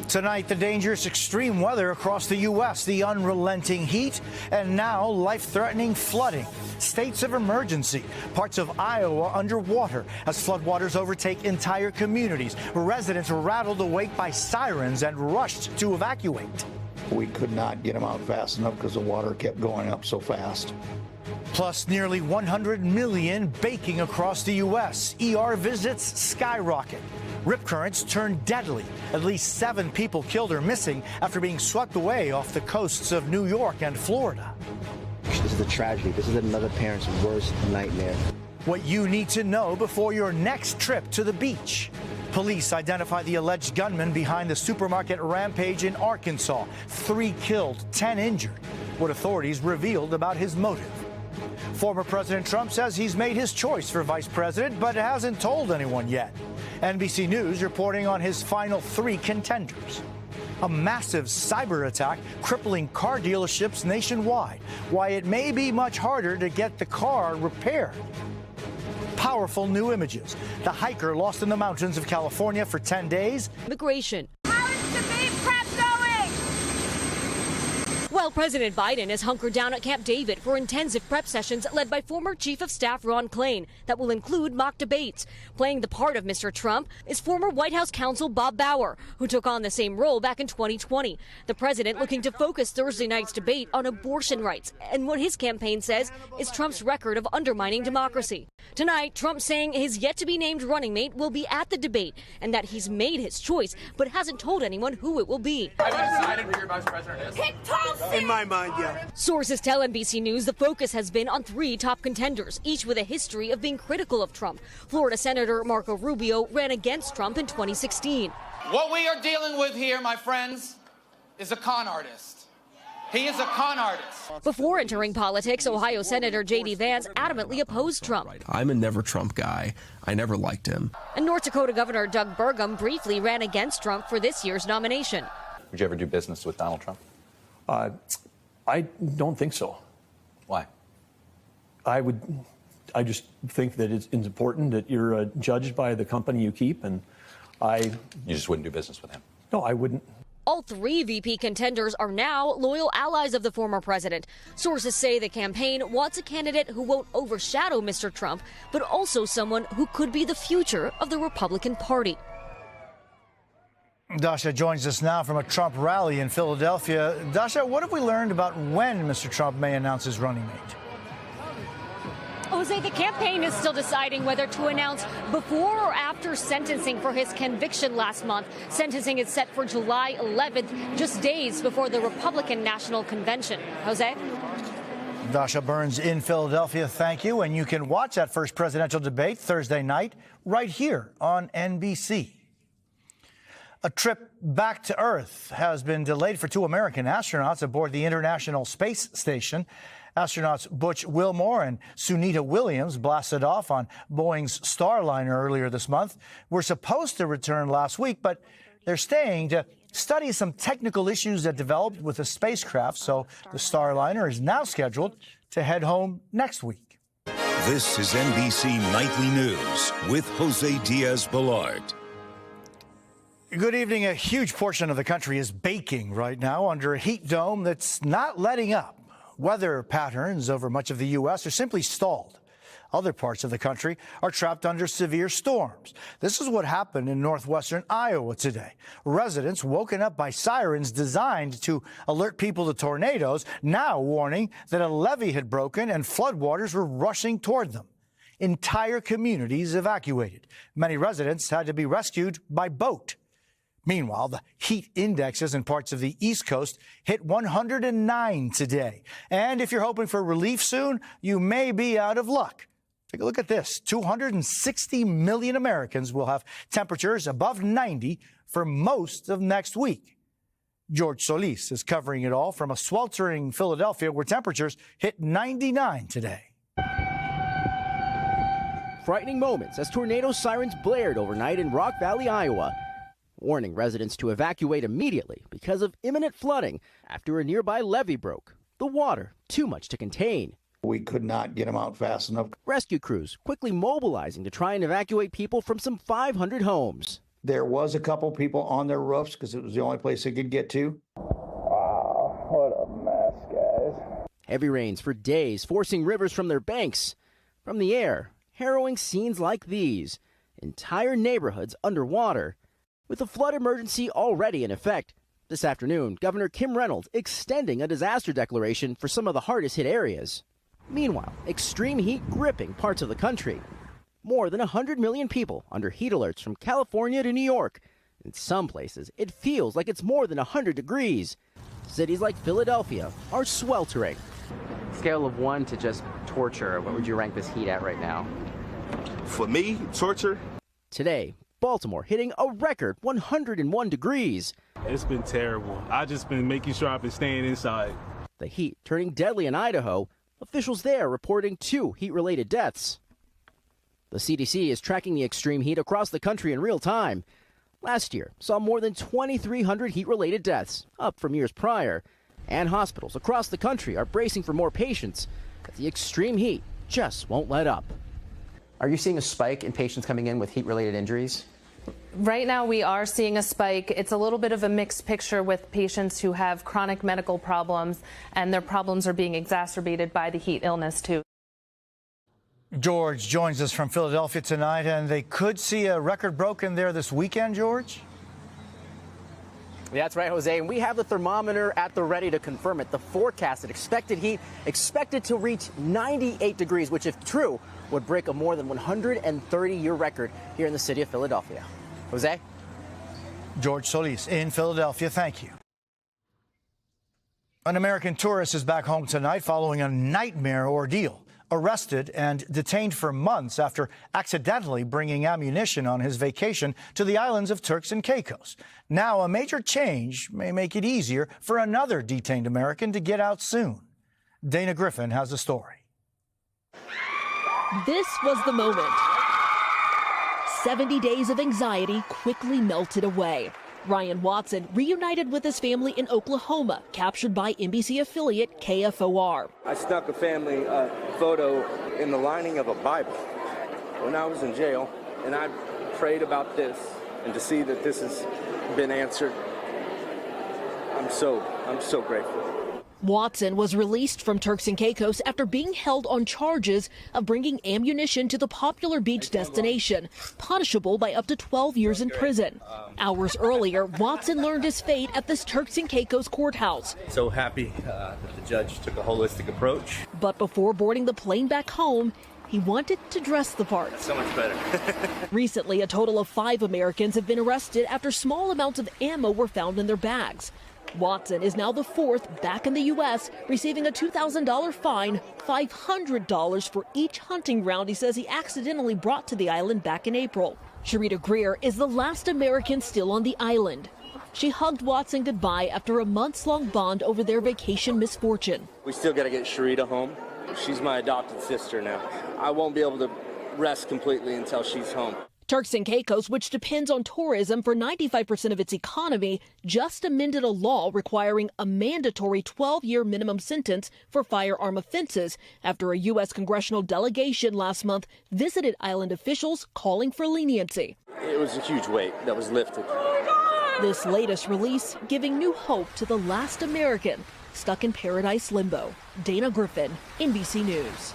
Tonight, the dangerous extreme weather across the U.S., the unrelenting heat, and now life-threatening flooding. States of emergency. Parts of Iowa underwater as floodwaters overtake entire communities. Residents rattled awake by sirens and rushed to evacuate. We could not get them out fast enough because the water kept going up so fast. Plus, nearly 100 million baking across the U.S. ER visits skyrocket. Rip currents turn deadly. At least 7 people killed or missing after being swept away off the coasts of New York and Florida. This is a tragedy. This is another parent's worst nightmare. What you need to know before your next trip to the beach. Police identify the alleged gunman behind the supermarket rampage in Arkansas. 3 killed, 10 injured. What authorities revealed about his motive. Former President Trump says he's made his choice for vice president, but hasn't told anyone yet. NBC News reporting on his final 3 contenders. A massive cyber attack crippling car dealerships nationwide. Why it may be much harder to get the car repaired. Powerful new images. The hiker lost in the mountains of California for 10 days. Immigration. How is the debate prep going? Well, President Biden is hunkered down at Camp David for intensive prep sessions led by former Chief of Staff Ron Klain that will include mock debates. Playing the part of Mr. Trump is former White House counsel Bob Bauer, who took on the same role back in 2020. The president looking to focus Thursday night's debate on abortion rights and what his campaign says is Trump's record of undermining democracy. Tonight, Trump saying his yet-to-be-named running mate will be at the debate and that he's made his choice but hasn't told anyone who it will be. Have you decided who your vice president is? Pick Tulsi! In my mind, yeah. Sources tell NBC News the focus has been on 3 top contenders, each with a history of being critical of Trump. Florida Senator Marco Rubio ran against Trump in 2016. What we are dealing with here, my friends, is a con artist. He is a con artist. Before entering politics, Ohio Senator J.D. Vance adamantly opposed Trump. I'm a never Trump guy. I never liked him. And North Dakota Governor Doug Burgum briefly ran against Trump for this year's nomination. Would you ever do business with Donald Trump? I don't think so. Why? I just think that it's important that you're judged by the company you keep, and You just wouldn't do business with him? No, I wouldn't. All 3 VP contenders are now loyal allies of the former president. Sources say the campaign wants a candidate who won't overshadow Mr. Trump, but also someone who could be the future of the Republican Party. Dasha joins us now from a Trump rally in Philadelphia. Dasha, what have we learned about when Mr. Trump may announce his running mate? Jose, the campaign is still deciding whether to announce before or after sentencing for his conviction last month. Sentencing is set for July 11th, just days before the Republican National Convention. Jose? Dasha Burns in Philadelphia, thank you. And you can watch that first presidential debate Thursday night right here on NBC. A trip back to Earth has been delayed for 2 American astronauts aboard the International Space Station. Astronauts Butch Wilmore and Sunita Williams blasted off on Boeing's Starliner earlier this month. Were supposed to return last week, but they're staying to study some technical issues that developed with the spacecraft. So the Starliner is now scheduled to head home next week. This is NBC Nightly News with Jose Diaz-Balart. Good evening. A huge portion of the country is baking right now under a heat dome that's not letting up. Weather patterns over much of the U.S. are simply stalled. Other parts of the country are trapped under severe storms. This is what happened in northwestern Iowa today. Residents woken up by sirens designed to alert people to tornadoes, now warning that a levee had broken and floodwaters were rushing toward them. Entire communities evacuated. Many residents had to be rescued by boat. Meanwhile, the heat indexes in parts of the East Coast hit 109 today. And if you're hoping for relief soon, you may be out of luck. Take a look at this. 260 million Americans will have temperatures above 90 for most of next week. George Solis is covering it all from a sweltering Philadelphia where temperatures hit 99 today. Frightening moments as tornado sirens blared overnight in Rock Valley, Iowa, warning residents to evacuate immediately because of imminent flooding after a nearby levee broke. The water too much to contain. We could not get them out fast enough. Rescue crews quickly mobilizing to try and evacuate people from some 500 homes. There was a couple people on their roofs because it was the only place they could get to. Wow, what a mess, guys. Heavy rains for days, forcing rivers from their banks. From the air, harrowing scenes like these. Entire neighborhoods underwater. With a flood emergency already in effect, this afternoon, Governor Kim Reynolds extending a disaster declaration for some of the hardest hit areas. Meanwhile, extreme heat gripping parts of the country. More than 100 million people under heat alerts from California to New York. In some places, it feels like it's more than 100 degrees. Cities like Philadelphia are sweltering. Scale of 1 to just torture, what would you rank this heat at right now? For me, torture? Today, Baltimore hitting a record 101 degrees. It's been terrible. I've just been making sure I've been staying inside. The heat turning deadly in Idaho. Officials there reporting 2 heat-related deaths. The CDC is tracking the extreme heat across the country in real time. Last year saw more than 2,300 heat-related deaths, up from years prior. And hospitals across the country are bracing for more patients, but the extreme heat just won't let up. Are you seeing a spike in patients coming in with heat-related injuries? Right now we are seeing a spike. It's a little bit of a mixed picture with patients who have chronic medical problems, and their problems are being exacerbated by the heat illness too. George joins us from Philadelphia tonight, and they could see a record broken there this weekend, George? That's right, Jose, and we have the thermometer at the ready to confirm it. The forecasted expected heat expected to reach 98 degrees, which if true, would break a more than 130-year record here in the city of Philadelphia. Jose? George Solis in Philadelphia, thank you. An American tourist is back home tonight following a nightmare ordeal. Arrested and detained for months after accidentally bringing ammunition on his vacation to the islands of Turks and Caicos. Now, a major change may make it easier for another detained American to get out soon. Dana Griffin has the story. This was the moment. 70 days of anxiety quickly melted away. Ryan Watson reunited with his family in Oklahoma, captured by NBC affiliate KFOR. I snuck a family photo in the lining of a Bible when I was in jail, and I prayed about this, and to see that this has been answered, I'm so grateful. Watson was released from Turks and Caicos after being held on charges of bringing ammunition to the popular beach destination, punishable by up to 12 years in prison. Hours earlier, Watson learned his fate at this Turks and Caicos courthouse. So happy that the judge took a holistic approach. But before boarding the plane back home, he wanted to dress the part. So much better. Recently, a total of 5 Americans have been arrested after small amounts of ammo were found in their bags. Watson is now the 4th back in the U.S., receiving a $2,000 fine, $500 for each hunting round he says he accidentally brought to the island back in April. Sharita Greer is the last American still on the island. She hugged Watson goodbye after a months-long bond over their vacation misfortune. We still got to get Sharita home. She's my adopted sister now. I won't be able to rest completely until she's home. Turks and Caicos, which depends on tourism for 95% of its economy, just amended a law requiring a mandatory 12-year minimum sentence for firearm offenses after a U.S. congressional delegation last month visited island officials calling for leniency. It was a huge weight that was lifted. This latest release giving new hope to the last American stuck in paradise limbo. Dana Griffin, NBC News.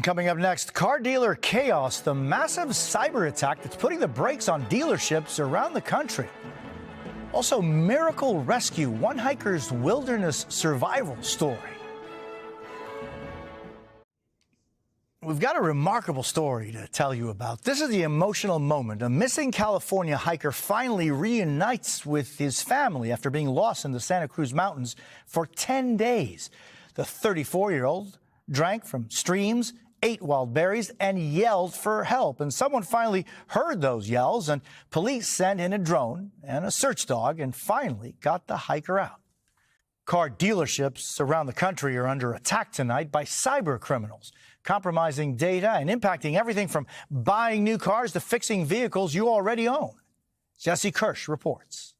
Coming up next, car dealer chaos, the massive cyber attack that's putting the brakes on dealerships around the country. Also, miracle rescue, one hiker's wilderness survival story. We've got a remarkable story to tell you about. This is the emotional moment. A missing California hiker finally reunites with his family after being lost in the Santa Cruz Mountains for 10 days. The 34-year-old drank from streams, ate wild berries, and yelled for help. And someone finally heard those yells, and police sent in a drone and a search dog and finally got the hiker out. Car dealerships around the country are under attack tonight by cyber criminals, compromising data and impacting everything from buying new cars to fixing vehicles you already own. Jesse Kirsch reports.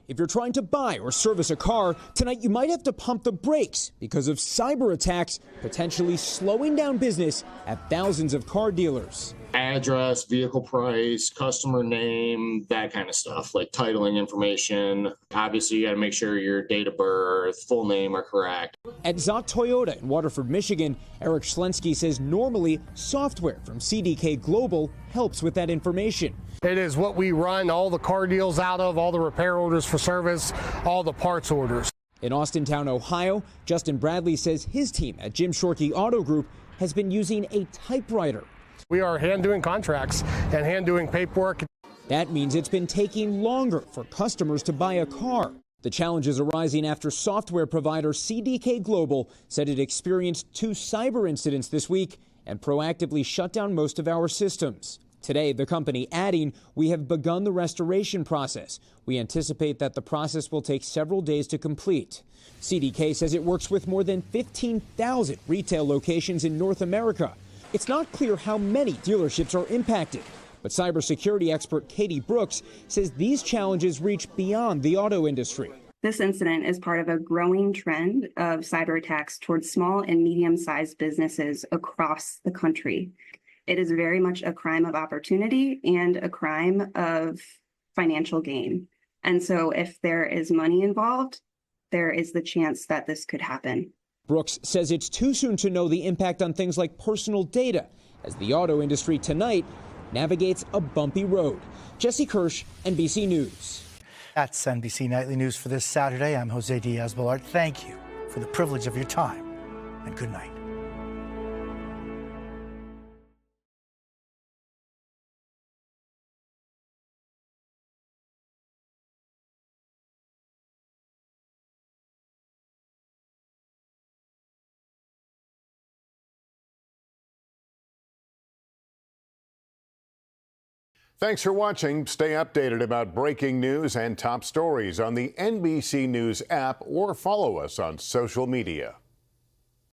If you're trying to buy or service a car, tonight you might have to pump the brakes because of cyber attacks potentially slowing down business at thousands of car dealers. Address, vehicle price, customer name, that kind of stuff, like titling information. Obviously, you got to make sure your date of birth, full name are correct. At Zoc Toyota in Waterford, Michigan, Eric Schlensky says normally software from CDK Global helps with that information. It is what we run all the car deals out of, all the repair orders for service, all the parts orders. In Austintown, Ohio, Justin Bradley says his team at Jim Shorkey Auto Group has been using a typewriter. We are hand doing contracts and hand doing paperwork. That means it's been taking longer for customers to buy a car. The challenge is arising after software provider CDK Global said it experienced 2 cyber incidents this week and proactively shut down most of our systems. Today, the company adding, we have begun the restoration process. We anticipate that the process will take several days to complete. CDK says it works with more than 15,000 retail locations in North America. It's not clear how many dealerships are impacted, but cybersecurity expert Katie Brooks says these challenges reach beyond the auto industry. This incident is part of a growing trend of cyber attacks towards small and medium-sized businesses across the country. It is very much a crime of opportunity and a crime of financial gain. And so if there is money involved, there is the chance that this could happen. Brooks says it's too soon to know the impact on things like personal data as the auto industry tonight navigates a bumpy road. Jesse Kirsch, NBC News. That's NBC Nightly News for this Saturday. I'm Jose Diaz-Balart. Thank you for the privilege of your time, and good night. Thanks for watching. Stay updated about breaking news and top stories on the NBC News app or follow us on social media.